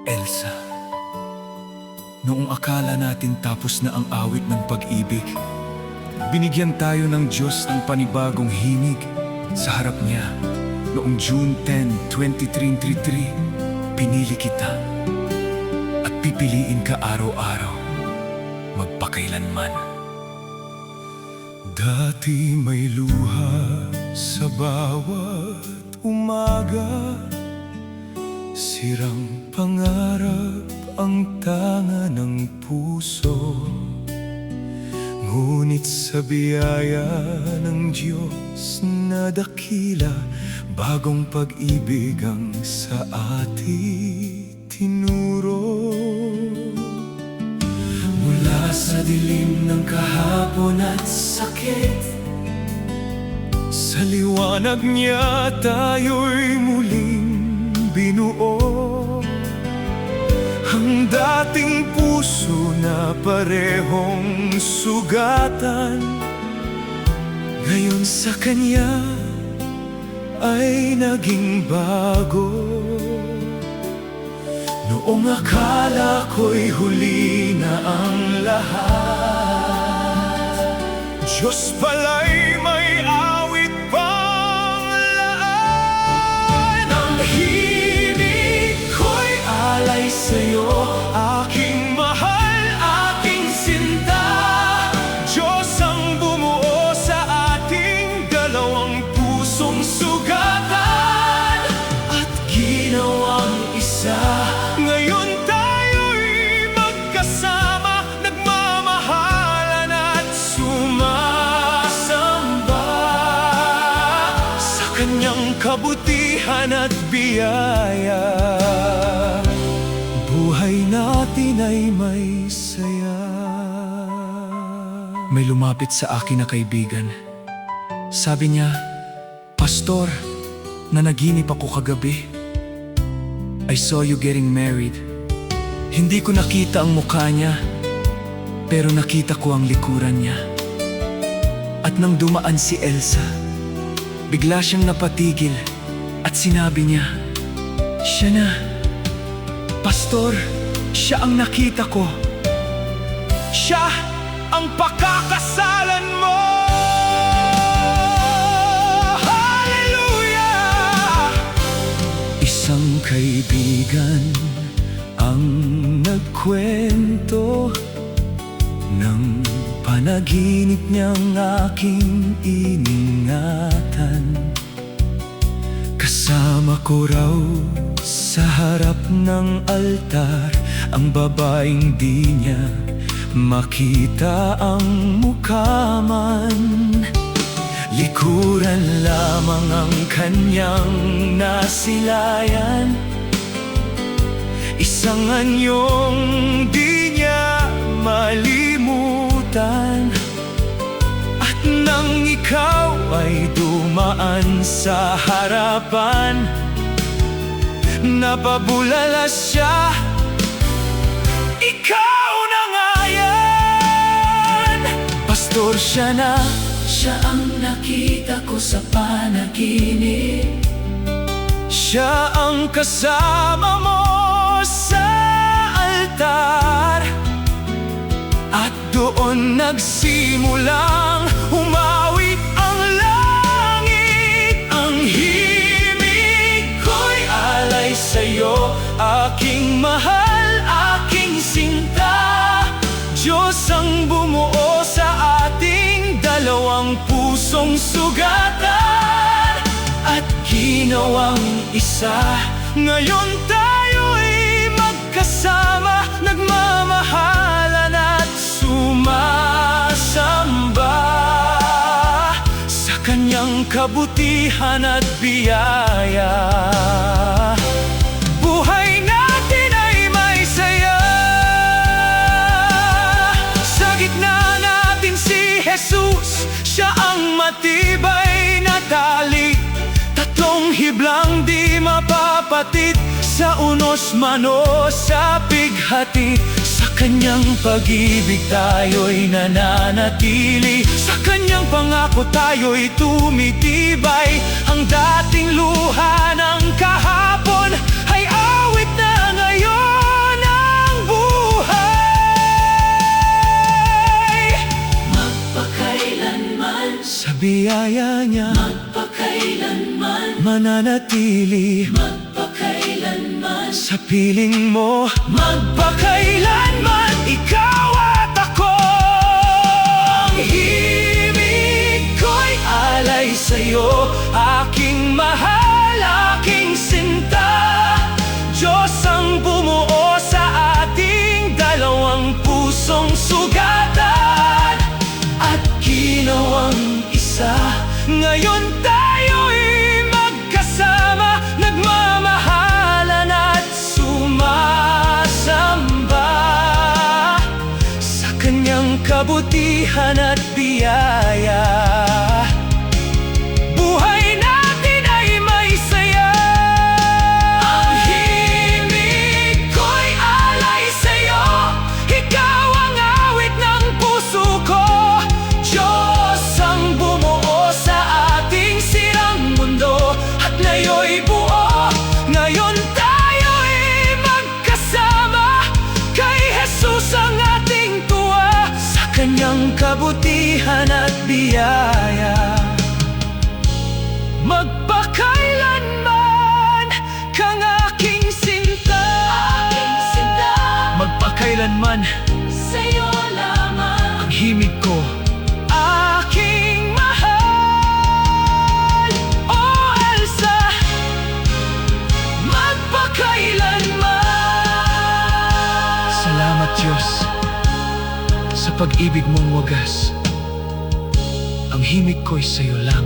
Elsa, noong akala natin tapos na ang awit ng pag-ibig, binigyan tayo ng Diyos ng panibagong himig sa harap niya. Noong June 10, 2333, pinili kita at pipiliin ka araw-araw, magpakailanman. Dati may luha sa bawat umaga, sirang pangarap ang tanga ng puso. Ngunit sa biyaya ng Diyos na dakila, bagong pag-ibig ang sa atin tinuro. Mula sa dilim ng kahapon at sakit, sa liwanag niya tayo'y muling binuo. Ang dating puso na parehong sugatan, ngayon sa kanya ay naging bago. Noong akala ko'y huli na ang lahat, Diyos pala'y may awit pang laan. Ang himig ko'y alay sa'yo, aking mahal, aking sinta. Diyos ang bumuo sa ating dalawang pusong sugatan at ginawang isa. Ngayon tayo'y magkasama, nagmamahalan at sumasamba sa kanyang kabutihan at biyaya. Buhay natin ay may saya. May lumapit sa akin na kaibigan. Sabi niya, "Pastor, nanaginip ako kagabi. I saw you getting married." Hindi ko nakita ang mukha niya, pero nakita ko ang likuran niya. At nang dumaan si Elsa, bigla siyang napatigil at sinabi niya, "Siya na, Pastor, siya ang nakita ko. Siya ang pakakasalan mo." Hallelujah! Isang kaibigan ang nagkwento ng panaginip niyang aking iningatan. Kasama ko raw sa harap ng altar ang babaeng di niya makita ang mukha man. Likuran lamang ang kanyang nasilayan, isang anyong di niya malimutan. At nang ikaw ay dumaan sa harapan, napabulala siya, ikaw na nga yan. Pastor, siya na, siya ang nakita ko sa panaginip. Siya ang kasama mo sa altar, at doon nagsimulang umawit ang langit. Ang himig ko'y alay sa'yo, aking mahal, aking sinta. Diyos ang bumuo sa ating dalawang pusong sugatan at ginawang isa. Ngayon tayo'y magkasama, nagmamahalan at sumasamba sa kanyang kabutihan at biyaya. Buhay natin ay may saya. Sa gitna natin si Jesus, siya ang matibay na tali. Tatlong hiblang di mapapatid, sa unos mano sa pighati. Sa kanyang pag-ibig tayo'y nananatili, sa kanyang pangako tayo'y tumitibay. Ang dating luha ng kahapon ay awit na ngayon. biyaya niya Magpakailanman, mananatili magpakailanman, sa piling mo. Magpakailanman, ikaw at ako. Ang himig ko'y alay sa'yo, aking mahal, aking sinta. Diyos ang bumuo sa ating dalawang pusong sugatan at ginawang isa. Ngayon tayo'y magkasama, nagmamahalan at sumasamba sa kanyang kabutihan at biyaya. Buhay natin ay may saya. Ang himig ko'y alay sa'yo, ikaw ang awit ng puso ko. Diyos ang bumuo sa ating sirang mundo at ngayon'y buo. Ngayon tayo'y magkasama, kay Jesus ang ating tuwa, sa kanyang kabutihan at biyaya. Magpakailanman kang aking sinta, magpakailanman sa'yo lamang. ang himig ko, aking mahal. O Elsa, magpakailanman. Salamat Diyos sa pag-ibig mong wagas. Ang himig ko'y sa'yo lang.